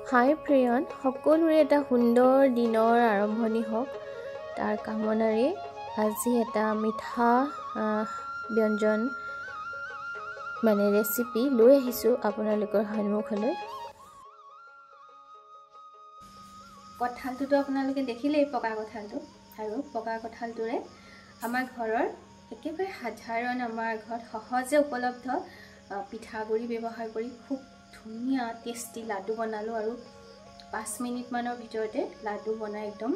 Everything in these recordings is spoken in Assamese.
হাই প্ৰিয়ন, সকলোৰে এটা সুন্দৰ দিনৰ আৰম্ভণি হওক তাৰ কামনাৰে আজি এটা মিঠা ব্যঞ্জন ৰেচিপি লৈ আহিছোঁ আপোনালোকৰ সন্মুখলৈ। কঁঠালটোতো আপোনালোকে দেখিলেই, পকা কঁঠালটো। আৰু পকা কঁঠালটোৰে আমাৰ ঘৰৰ একেবাৰে সাধাৰণ, আমাৰ ঘৰত সহজে উপলব্ধ পিঠাগুড়ি ব্যৱহাৰ কৰি খুব ধুনীয়া টেষ্টি লাডু বনালোঁ। আৰু 5 মিনিটমানৰ ভিতৰতে লাডু বনাই একদম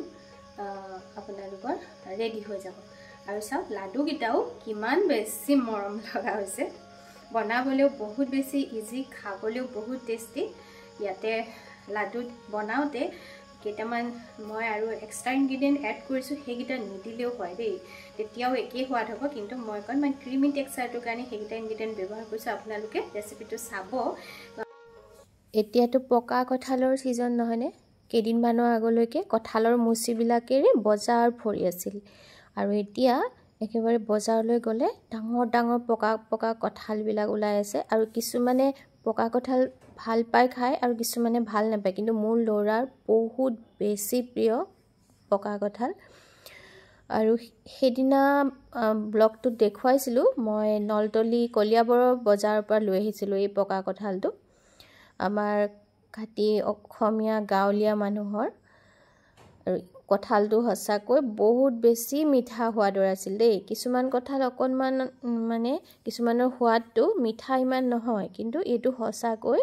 আপোনালোকৰ ৰেডি হৈ যাব। আৰু চাওক, লাডুকেইটাও কিমান বেছি মৰম লগা হৈছে, বনাবলৈও বহুত বেছি ইজি, খাবলৈও বহুত টেষ্টি। ইয়াতে লাডু বনাওঁতে কেইটামান মই আৰু এক্সট্ৰা ইনগ্ৰিডিয়েণ্ট এড কৰিছোঁ, সেইকেইটা নিদিলেও হয় দেই, তেতিয়াও একেই সোৱাদ হ'ব। কিন্তু মই অকণমান ক্ৰিমি টেক্সাৰটোৰ কাৰণে সেইকেইটা ইনগ্ৰিডিয়েণ্ট ব্যৱহাৰ কৰিছোঁ। আপোনালোকে ৰেচিপিটো চাব। এতিয়াতো পকা কঁঠালৰ ছিজন নহয়নে? কেইদিনমানৰ আগলৈকে কঁঠালৰ মুচিবিলাকেৰে বজাৰ ভৰি আছিল। আৰু এতিয়া একেবাৰে বজাৰলৈ গ'লে ডাঙৰ ডাঙৰ পকা পকা কঁঠালবিলাক ওলাই আছে। আৰু কিছুমানে পকা কঁঠাল ভাল পাই খায় আৰু কিছুমানে ভাল নাপায়, কিন্তু মোৰ ল'ৰাৰ বহুত বেছি প্ৰিয় পকা কঁঠাল। আৰু সেইদিনা ব্লগটোত দেখুৱাইছিলোঁ, মই নলতলি কলিয়াবৰৰ বজাৰৰ পৰা লৈ আহিছিলোঁ এই পকা কঁঠালটো, আমাৰ খাটি অসমীয়া গাঁৱলীয়া মানুহৰ। আৰু কঁঠালটো সঁচাকৈ বহুত বেছি মিঠা সোৱাদৰ আছিল দেই। কিছুমান কঁঠাল অকণমান কিছুমানৰ সোৱাদটো মিঠা ইমান নহয়, কিন্তু এইটো সঁচাকৈ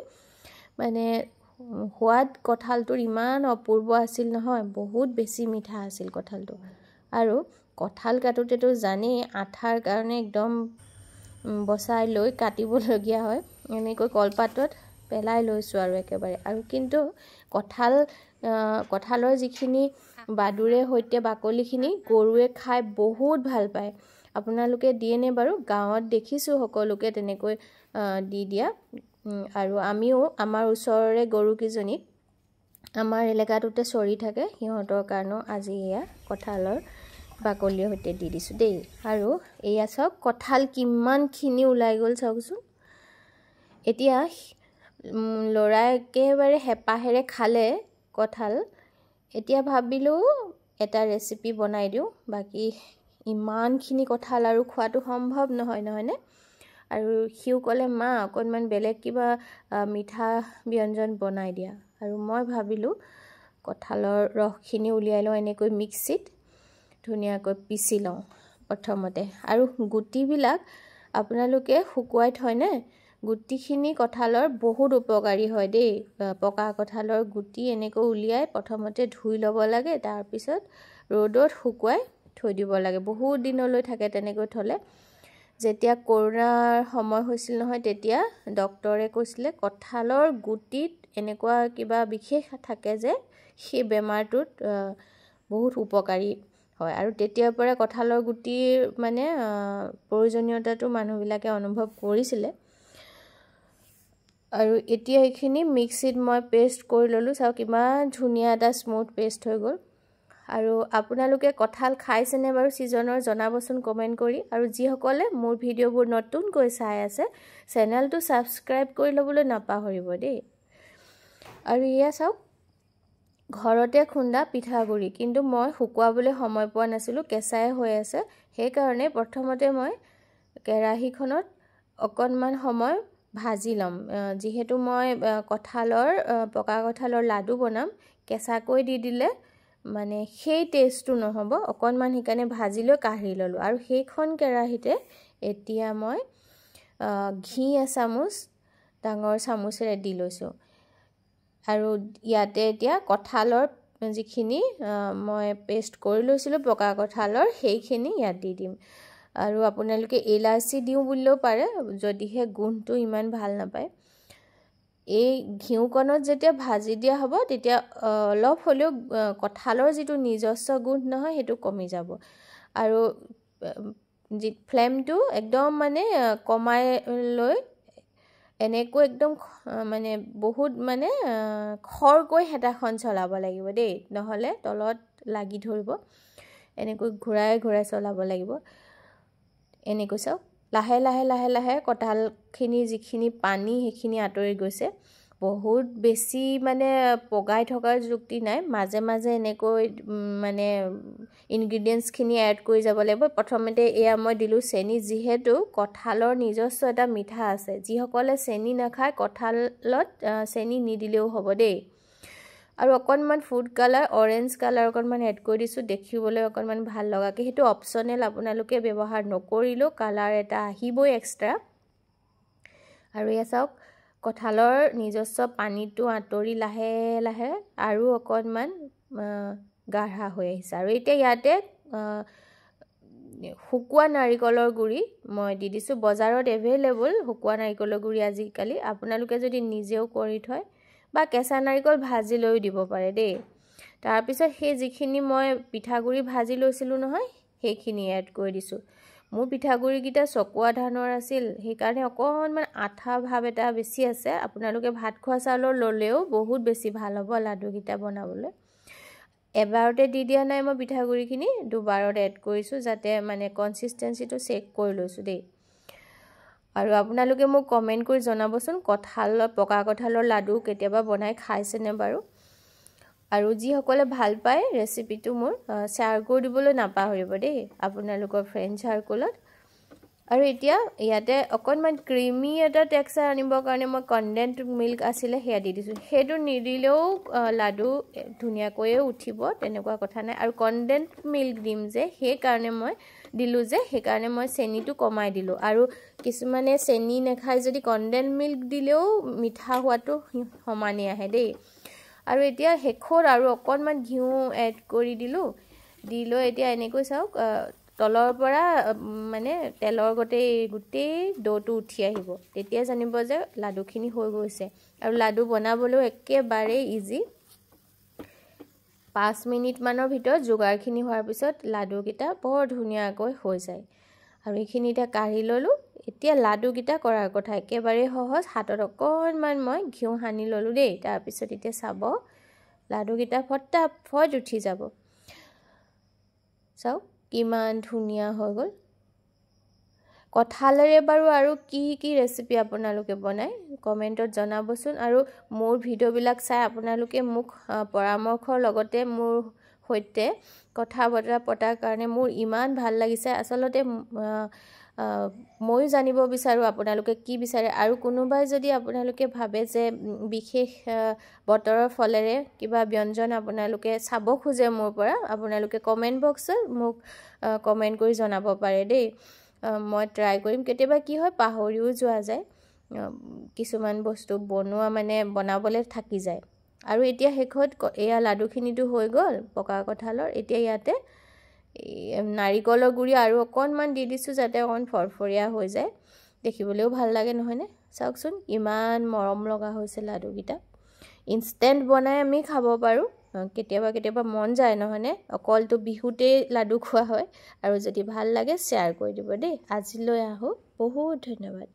সোৱাদ কঁঠালটোৰ ইমান অপূৰ্ব আছিল নহয়, বহুত বেছি মিঠা আছিল কঁঠালটো। আৰু কঁঠাল কাটোতেতো জানেই, আঠাৰ কাৰণে একদম বচাই লৈ কাটিবলগীয়া হয়। এনেকৈ কলপাতত পেলাই লৈছোঁ আৰু একেবাৰে। আৰু কিন্তু কঁঠালৰ যিখিনি বাদুৰে সৈতে বাকলিখিনি গৰুৱে খাই বহুত ভাল পায়। আপোনালোকে দিয়েনে বাৰু? গাঁৱত দেখিছোঁ সকলোকে তেনেকৈ দি দিয়া। আৰু আমিও আমাৰ ওচৰৰে গৰুকেইজনীক আমাৰ এলেকাটোতে চৰি থাকে, সিহঁতৰ কাৰণেও আজি এয়া কঁঠালৰ বাকলিৰ সৈতে দি দিছোঁ দেই। আৰু এয়া চাওক, কঁঠাল কিমানখিনি ওলাই গ'ল চাওকচোন। এতিয়া ল'ৰাই একেবাৰে হেঁপাহেৰে খালে কঁঠাল। এতিয়া ভাবিলোঁ এটা ৰেচিপি বনাই দিওঁ, বাকী ইমানখিনি কঁঠাল আৰু খোৱাটো সম্ভৱ নহয়নে? আৰু সিও ক'লে, মা অকণমান বেলেগ কিবা মিঠা ব্যঞ্জন বনাই দিয়া। আৰু মই ভাবিলোঁ কঁঠালৰ ৰসখিনি উলিয়াই লওঁ, এনেকৈ মিক্সিত ধুনীয়াকৈ পিচি লওঁ প্ৰথমতে। আৰু গুটিবিলাক আপোনালোকে শুকুৱাই থয়নে? গুটিখিনি কঁঠালৰ বহুত উপকাৰী হয় দেই। পকা কঁঠালৰ গুটি এনেকৈ উলিয়াই প্ৰথমতে ধুই ল'ব লাগে, তাৰপিছত ৰ'দত শুকুৱাই থৈ দিব লাগে, বহুত দিনলৈ থাকে তেনেকৈ থ'লে। যেতিয়া কৰোণাৰ সময় হৈছিল নহয়, তেতিয়া ডক্তৰে কৈছিলে কঁঠালৰ গুটিত এনেকুৱা কিবা বিশেষ থাকে যে সেই বেমাৰটোত বহুত উপকাৰী হয়। আৰু তেতিয়াৰ পৰা কঁঠালৰ গুটিৰ প্ৰয়োজনীয়তাটো মানুহবিলাকে অনুভৱ কৰিছিলে। আৰু এতিয়া এইখিনি মিক্সিত মই পেষ্ট কৰি ল'লোঁ। চাওক, ইমান ধুনীয়া এটা স্মুথ পেষ্ট হৈ গ'ল। আৰু আপোনালোকে কঁঠাল খাইছেনে বাৰু ছিজনৰ? জনাবচোন কমেণ্ট কৰি। আৰু যিসকলে মোৰ ভিডিঅ'বোৰ নতুনকৈ চাই আছে, চেনেলটো ছাবস্ক্ৰাইব কৰি ল'বলৈ নাপাহৰিব দেই। আৰু এয়া চাওক, ঘৰতে খুন্দা পিঠাগুড়ি, কিন্তু মই শুকুৱাবলৈ সময় পোৱা নাছিলোঁ, কেঁচাই হৈ আছে। সেইকাৰণে প্ৰথমতে মই কেৰাহীখনত অকণমান সময় ভাজি ল'ম। যিহেতু মই পকা কঁঠালৰ লাডু বনাম, কেঁচাকৈ দি দিলে সেই টেষ্টটো নহ'ব, অকণমান সেইকাৰণে ভাজি লৈ কাঢ়ি ল'লোঁ। আৰু সেইখন কেৰাহীতে এতিয়া মই ঘি এচামুচ ডাঙৰ চামুচেৰে দি লৈছোঁ। আৰু ইয়াতে এতিয়া কঁঠালৰ যিখিনি মই পেষ্ট কৰি লৈছিলোঁ পকা কঁঠালৰ, সেইখিনি ইয়াত দি দিম। আৰু আপোনালোকে ইলাচি দিওঁ বুলিলেও পাৰে, যদিহে গোন্ধটো ইমান ভাল নাপায়। এই ঘিউকণত যেতিয়া ভাজি দিয়া হ'ব, তেতিয়া অলপ হ'লেও কঁঠালৰ যিটো নিজস্ব গোন্ধ নহয়, সেইটো কমি যাব। আৰু ফ্লেমটো একদম কমাই লৈ এনেকৈ একদম বহুত খৰকৈ হেতাখন চলাব লাগিব দেই, নহ'লে তলত লাগি ধৰিব। এনেকৈ ঘূৰাই ঘূৰাই চলাব লাগিব। এনেকৈ চাওক, লাহে লাহে লাহে লাহে কঁঠালখিনি যিখিনি পানী সেইখিনি আঁতৰি গৈছে। বহুত বেছি মানে পগাই থকাৰ যুক্তি নাই মাজে মাজে এনেকৈ মানে ইনগ্ৰেডিয়েন্টছখিনি এড কৰি যাব লাগিব প্ৰথমতে এয়া মই দিলোঁ চেনি যিহেতু কঁঠালৰ নিজস্ব এটা মিঠা আছে যিসকলে চেনি নাখায় কঁঠালত চেনি নিদিলেও হ'ব দেই আৰু অকণমান ফুড কালাৰ অৰেঞ্জ কালাৰ অকণমান এড কৰি দিছোঁ দেখিবলৈ অকণমান ভাল লগাকৈ সেইটো অপশ্যনেল আপোনালোকে ব্যৱহাৰ নকৰিলেও কালাৰ এটা আহিবই এক্সট্ৰা আৰু এয়া চাওক কঁঠালৰ নিজস্ব পানীটো আঁতৰি লাহে লাহে আৰু অকণমান গাঢ়া হৈ আহিছে আৰু এতিয়া ইয়াতে শুকুৱা নাৰিকলৰ গুড়ি মই দি দিছোঁ বজাৰত এভেইলেবল শুকুৱা নাৰিকলৰ গুড়ি আজিকালি আপোনালোকে যদি নিজেও কৰি থয় বা কেঁচা নাৰিকল ভাজি লৈও দিব পাৰে দেই তাৰপিছত সেই যিখিনি মই পিঠাগুড়ি ভাজি লৈছিলোঁ নহয় সেইখিনি এড কৰি দিছোঁ মোৰ পিঠাগুড়িকেইটা চকোৱা ধানৰ আছিল সেইকাৰণে অকণমান আঠা ভাৱ এটা বেছি আছে আপোনালোকে ভাত খোৱা চাউলৰ ল'লেও বহুত বেছি ভাল হ'ব লাডুকেইটা বনাবলৈ এবাৰতে দি দিয়া নাই মই পিঠাগুড়িখিনি দুবাৰত এড কৰিছোঁ যাতে মানে কনচিষ্টেঞ্চিটো চেক কৰি লৈছোঁ দেই আৰু আপোনালোকে মোক কমেণ্ট কৰি জনাবচোন পকা কঁঠালৰ লাডু কেতিয়াবা বনাই খাইছেনে বাৰু আৰু যিসকলে ভাল পায় ৰেচিপিটো মোৰ শ্বেয়াৰ কৰি দিবলৈ নাপাহৰিব দেই আপোনালোকৰ ফ্ৰেণ্ড চাৰ্কুলত আৰু এতিয়া ইয়াতে অকণমান ক্ৰিমি এটা টেক্সচাৰ আনিবৰ কাৰণে মই কনডেন্সড মিল্ক আছিলে সেয়া দি দিছোঁ সেইটো নিদিলেও লাডু ধুনীয়াকৈয়ে উঠিব তেনেকুৱা কথা নাই আৰু কনডেন্সড মিল্ক দিম যে সেইকাৰণে মই দিলোঁ যে সেইকাৰণে মই চেনিটো কমাই দিলোঁ আৰু কিছুমানে চেনি নাখায় যদি কনডেন্সড মিল্ক দিলেও মিঠা হোৱাটো সমানেই আহে দেই আৰু এতিয়া শেষত আৰু অকণমান ঘিউ এড কৰি দিলোঁ দি লৈ এতিয়া এনেকৈ চাওক তলৰ পৰা মানে তেলৰ গোটেই ডোটো উঠি আহিব তেতিয়া জানিব যে লাডুখিনি হৈ গৈছে আৰু লাডু বনাবলৈও একেবাৰে ইজি 5 মিনিটমানৰ ভিতৰত যোগাৰখিনি হোৱাৰ পিছত লাডুকেইটা বৰ ধুনীয়াকৈ হৈ যায় আৰু এইখিনি এতিয়া কাঢ়ি ল'লোঁ এতিয়া লাডুকেইটা কৰাৰ কথা একেবাৰে সহজ হাতত অকণমান মই ঘিউ সানি ল'লোঁ দেই তাৰপিছত এতিয়া চাব লাডুকেইটা ফটাফট উঠি যাব চাওক কিমান ধুনীয়া হৈ গ'ল কঁঠালেৰে বাৰু আৰু কি ৰেচিপি আপোনালোকে বনায় কমেণ্টত জনাবচোন আৰু মোৰ ভিডিঅ'বিলাক চাই আপোনালোকে মোক পৰামৰ্শৰ লগতে মোৰ সৈতে কথা বতৰা পতাৰ কাৰণে মোৰ ইমান ভাল লাগিছে আচলতে ময়ো জানিব বিচাৰোঁ আপোনালোকে কি বিচাৰে আৰু কোনোবাই যদি আপোনালোকে ভাবে যে বিশেষ বতৰৰ ফলেৰে কিবা ব্যঞ্জন আপোনালোকে চাব খোজে মোৰ পৰা আপোনালোকে কমেণ্ট বক্সত মোক কমেণ্ট কৰি জনাব পাৰে দেই মই ট্ৰাই কৰিম কেতিয়াবা কি হয় পাহৰিও যোৱা যায় কিছুমান বস্তু বনাবলৈ থাকি যায় আৰু এতিয়া শেষত এয়া লাডুখিনিটো হৈ গ'ল পকা কঁঠালৰ এতিয়া ইয়াতে নাৰিকলৰ গুড়ি আৰু অকণমান দি দিছোঁ যাতে অকণ ফৰফৰীয়া হৈ যায় দেখিবলৈও ভাল লাগে নহয়নে চাওকচোন ইমান মৰম লগা হৈছে লাডুকেইটা ইনষ্টেণ্ট বনাই আমি খাব পাৰোঁ কেতিয়াবা মন যায় নহয়নে অকলটো বিহুতেই লাডু খোৱা হয় আৰু যদি ভাল লাগে শ্বেয়াৰ কৰি দিব দেই আজিলৈ আহোঁ বহুত ধন্যবাদ